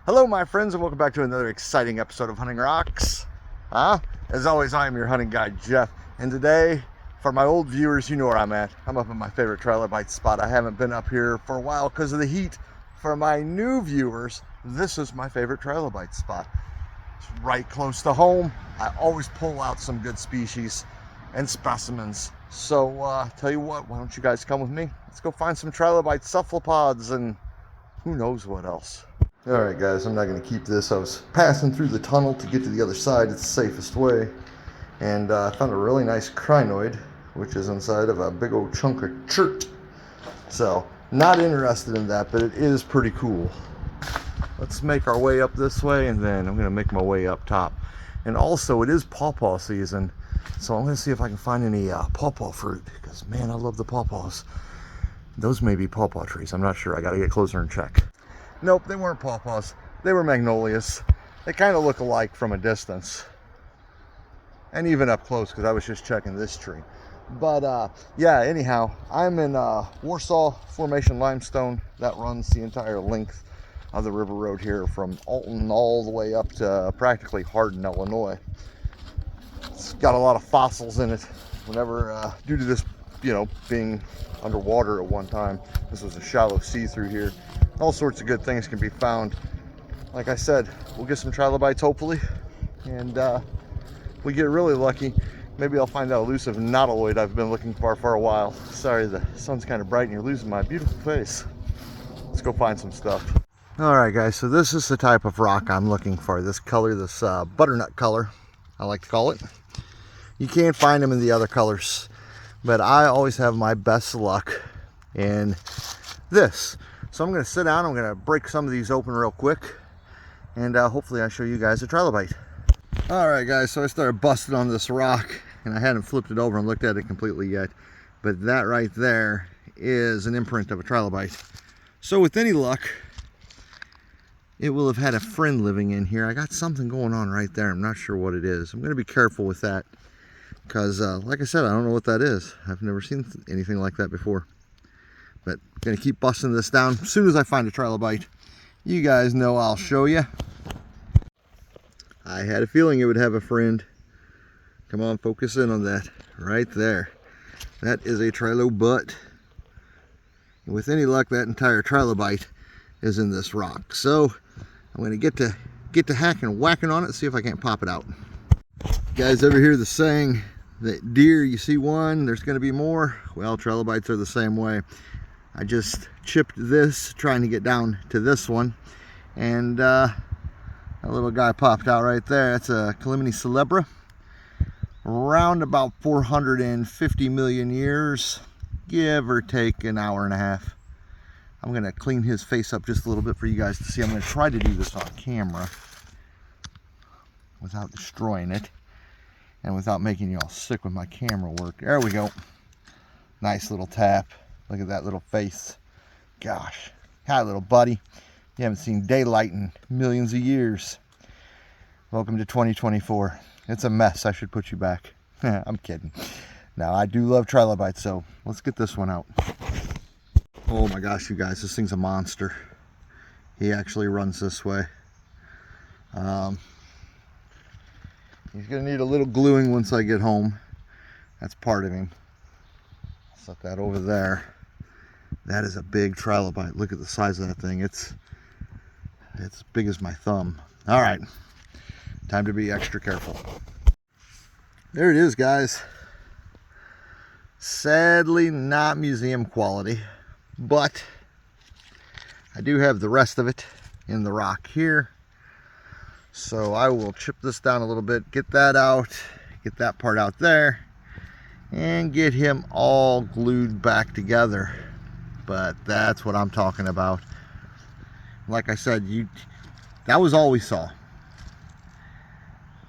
Hello my friends, and welcome back to another exciting episode of Hunting Rocks. As always, I am your hunting guide Jeff, and today, for my old viewers, you know where I'm at. I'm up at my favorite trilobite spot. I haven't been up here for a while because of the heat. For my new viewers, this is my favorite trilobite spot. It's right close to home. I always pull out some good species and specimens. So tell you what, why don't you guys come with me? Let's go find some trilobite cephalopods and who knows what else. Alright guys, I'm not going to keep this. I was passing through the tunnel to get to the other side. It's the safest way. And I found a really nice crinoid, which is inside of a big old chunk of chert. So, not interested in that, but it is pretty cool. Let's make our way up this way, and then I'm going to make my way up top. And also, it is pawpaw season, so I'm going to see if I can find any pawpaw fruit, because man, I love the pawpaws. Those may be pawpaw trees. I'm not sure. I got to get closer and check. Nope, they weren't pawpaws. They were magnolias. They kind of look alike from a distance. And even up close, because I was just checking this tree. But yeah, anyhow, I'm in Warsaw Formation limestone. That runs the entire length of the river road here from Alton all the way up to practically Hardin, Illinois. It's got a lot of fossils in it. Whenever, due to this, being underwater at one time, this was a shallow sea through here. All sorts of good things can be found. Like I said, we'll get some trilobites hopefully, and we get really lucky, maybe I'll find that elusive nautiloid I've been looking for a while. Sorry, the sun's kind of bright and you're losing my beautiful face. Let's go find some stuff. Alright guys, so this is the type of rock I'm looking for. This color, this butternut color, I like to call it. You can't find them in the other colors, but I always have my best luck in this. So I'm going to sit down, I'm going to break some of these open real quick, and hopefully I show you guys a trilobite. Alright guys, so I started busting on this rock, and I hadn't flipped it over and looked at it completely yet, but that right there is an imprint of a trilobite. So with any luck, it will have had a friend living in here. I got something going on right there. I'm not sure what it is. I'm going to be careful with that, because like I said, I don't know what that is. I've never seen anything like that before. But gonna keep busting this down. As soon as I find a trilobite, you guys know I'll show you. I had a feeling it would have a friend. Come on, focus in on that right there. That is a trilobite. And with any luck, that entire trilobite is in this rock. So I'm gonna get to hacking, whacking on it, see if I can't pop it out. You guys ever hear the saying that deer, you see one, there's gonna be more? Well, trilobites are the same way. I just chipped this, trying to get down to this one, and a little guy popped out right there. That's a Calamity celebra, around about 450 million years, give or take an hour and a half. I'm gonna clean his face up just a little bit for you guys to see. I'm gonna try to do this on camera without destroying it and without making you all sick with my camera work. There we go. Nice little tap. Look at that little face. Gosh. Hi, little buddy. You haven't seen daylight in millions of years. Welcome to 2024. It's a mess. I should put you back. I'm kidding. Now, I do love trilobites, so let's get this one out. Oh my gosh, you guys. This thing's a monster. He actually runs this way. He's going to need a little gluing once I get home. That's part of him. Set that over there. That is a big trilobite. Look at the size of that thing. It's as big as my thumb. All right, time to be extra careful. There it is, guys. Sadly not museum quality, but I do have the rest of it in the rock here. So I will chip this down a little bit, get that out, get that part out there, and get him all glued back together. But that's what I'm talking about. Like I said, that was all we saw.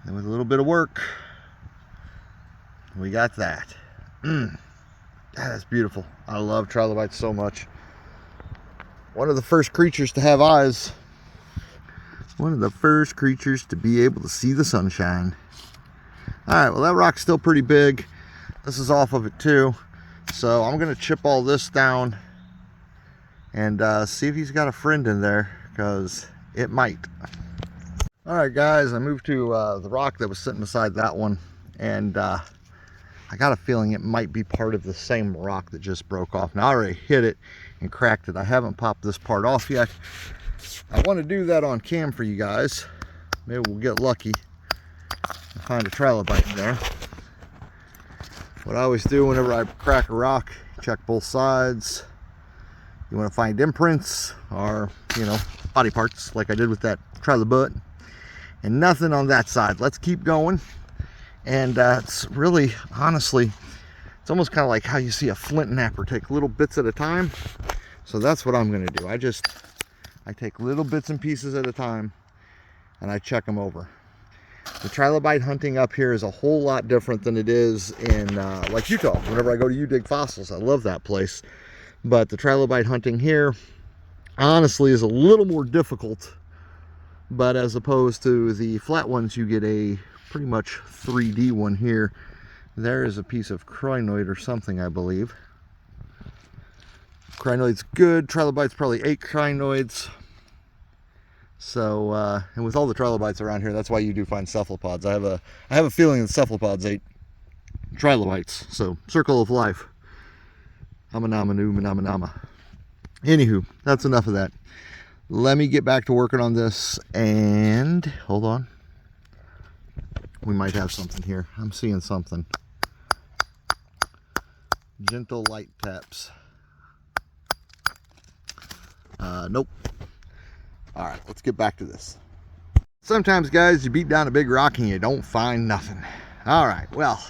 And with a little bit of work, we got that. That is beautiful. I love trilobites so much. One of the first creatures to have eyes. One of the first creatures to be able to see the sunshine. Alright, well that rock's still pretty big. This is off of it too. So I'm going to chip all this down and see if he's got a friend in there, because it might. All right, guys, I moved to the rock that was sitting beside that one, and I got a feeling it might be part of the same rock that just broke off. Now, I already hit it and cracked it. I haven't popped this part off yet. I want to do that on cam for you guys. Maybe we'll get lucky and find a trilobite in there. What I always do whenever I crack a rock, check both sides. You want to find imprints or, you know, body parts like I did with that trilobite. And nothing on that side. Let's keep going. And it's really, honestly, it's almost kind of like how you see a flint knapper take little bits at a time. So that's what I'm going to do. I take little bits and pieces at a time and I check them over. The trilobite hunting up here is a whole lot different than it is in like Utah. Whenever I go to dig fossils, I love that place. But the trilobite hunting here, honestly, is a little more difficult. But as opposed to the flat ones, you get a pretty much 3D one here. There is a piece of crinoid or something, I believe. Crinoid's good. Trilobite's probably 8 crinoids. So, and with all the trilobites around here, that's why you do find cephalopods. I have a feeling that cephalopods ate trilobites. So, circle of life. Amanama. Anywho, that's enough of that. Let me get back to working on this, and hold on. We might have something here. I'm seeing something. Gentle light taps. Nope. All right, let's get back to this. Sometimes, guys, you beat down a big rock and you don't find nothing. All right, well,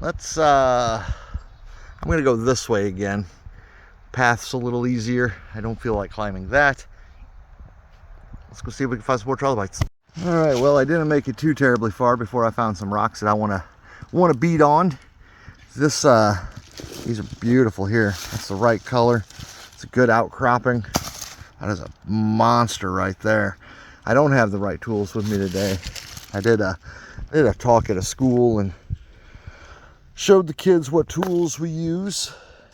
let's, I'm gonna go this way again. Path's a little easier. I don't feel like climbing that. Let's go see if we can find some more trilobites. All right, well, I didn't make it too terribly far before I found some rocks that I want to beat on. These are beautiful here. That's the right color. It's a good outcropping. That is a monster right there. I don't have the right tools with me today. I did a talk at a school and showed the kids what tools we use,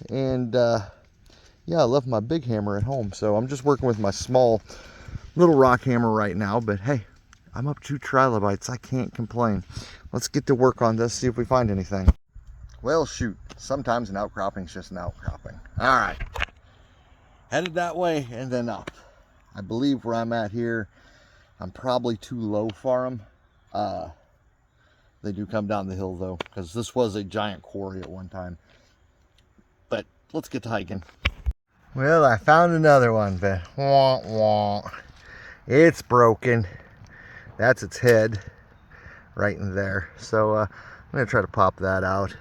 and yeah, I left my big hammer at home, so I'm just working with my small little rock hammer right now. But hey, I'm up 2 trilobites. I can't complain. Let's get to work on this, see if we find anything. Well, shoot, sometimes an outcropping's just an outcropping. All right, headed that way and then up. I believe where I'm at here, I'm probably too low for them. They do come down the hill though, because this was a giant quarry at one time. But let's get to hiking. Well, I found another one, but wah, wah. It's broken. That's its head right in there. So I'm gonna try to pop that out.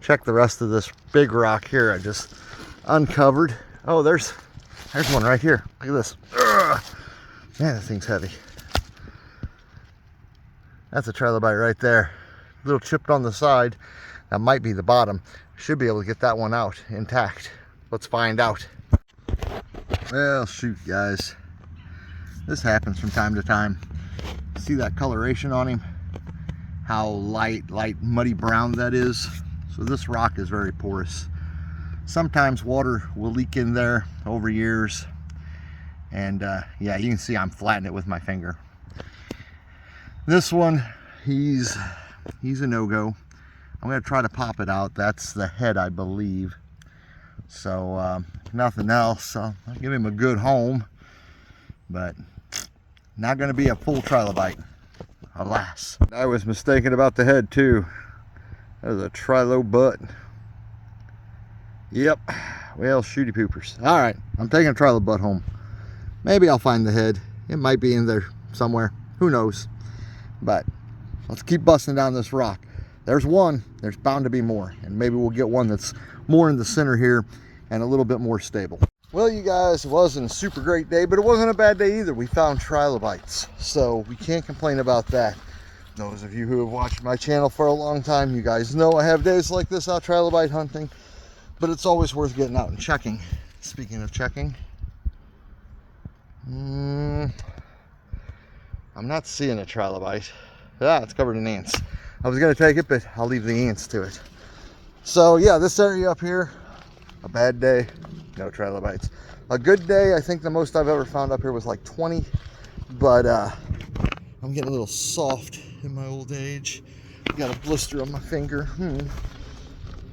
Check the rest of this big rock here I just uncovered. Oh, there's one right here. Look at this. Ugh. Man, that thing's heavy. That's a trilobite right there. A little chipped on the side. That might be the bottom. Should be able to get that one out intact. Let's find out. Well, shoot, guys. This happens from time to time. See that coloration on him? How light, muddy brown that is. So this rock is very porous. Sometimes water will leak in there over years. And yeah, you can see I'm flattening it with my finger. This one, he's a no-go. I'm gonna try to pop it out. That's the head, I believe. So nothing else. I'll give him a good home, but not gonna be a full trilobite, alas. I was mistaken about the head too. That was a trilobite. Yep. Well, shooty poopers. All right, I'm taking a trilobite home. Maybe I'll find the head. It might be in there somewhere. Who knows? But let's keep busting down this rock. There's one. There's bound to be more. And maybe we'll get one that's more in the center here and a little bit more stable. Well, you guys, it wasn't a super great day, but it wasn't a bad day either. We found trilobites, so we can't complain about that. Those of you who have watched my channel for a long time, you guys know I have days like this out trilobite hunting, but it's always worth getting out and checking. Speaking of checking, I'm not seeing a trilobite. Ah, it's covered in ants. I was gonna take it, but I'll leave the ants to it. So yeah, this area up here, a bad day. no trilobites. A good day, I think the most I've ever found up here was like 20, but I'm getting a little soft in my old age. Got a blister on my finger.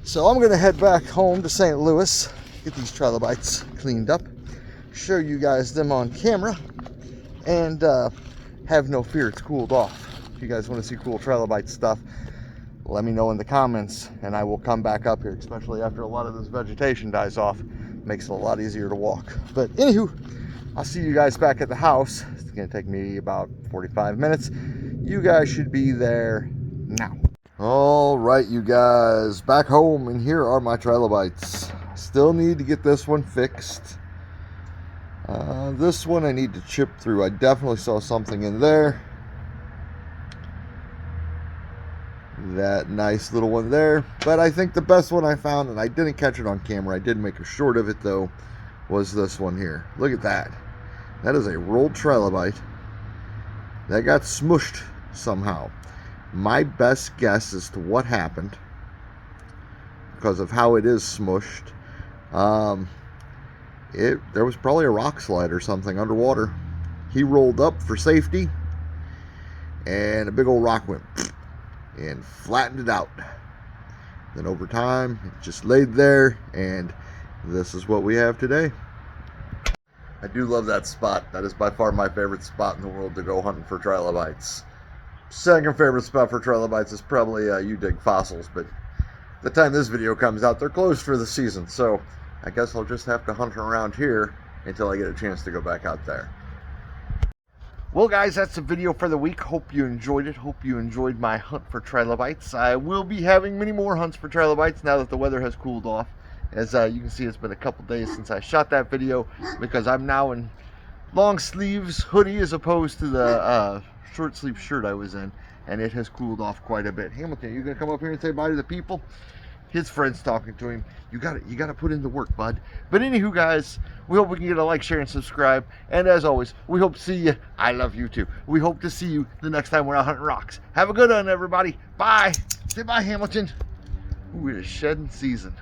So I'm gonna head back home to St. Louis, get these trilobites cleaned up, show you guys them on camera, and have no fear, it's cooled off. If you guys want to see cool trilobite stuff, let me know in the comments and I will come back up here, especially after a lot of this vegetation dies off. Makes it a lot easier to walk. But anywho, I'll see you guys back at the house. It's gonna take me about 45 minutes. You guys should be there now. All right, you guys, back home, and here are my trilobites. Still need to get this one fixed. This one I need to chip through. I definitely saw something in there. That nice little one there. But I think the best one I found, and I didn't catch it on camera, I did make a short of it though, was this one here. Look at that. That is a rolled trilobite that got smushed somehow. My best guess as to what happened, because of how it is smushed, there was probably a rock slide or something underwater. He rolled up for safety, and a big old rock went and flattened it out. Then over time, it just laid there, and this is what we have today. I do love that spot. That is by far my favorite spot in the world to go hunting for trilobites. Second favorite spot for trilobites is probably you dig fossils, but the time this video comes out, they're closed for the season, so I guess I'll just have to hunt around here until I get a chance to go back out there. Well guys, that's the video for the week. Hope you enjoyed it. Hope you enjoyed my hunt for trilobites. I will be having many more hunts for trilobites now that the weather has cooled off. As you can see, it's been a couple days since I shot that video because I'm now in long sleeves hoodie as opposed to the short sleeve shirt I was in, and it has cooled off quite a bit. Hamilton, you gonna come up here and say bye to the people? His friend's talking to him. You gotta put in the work, bud. But anywho, guys, we hope we can get a like, share, and subscribe. And as always, we hope to see you. I love you too. We hope to see you the next time we're out hunting rocks. Have a good one, everybody. Bye. Say bye, Hamilton. Ooh, it is shedding season.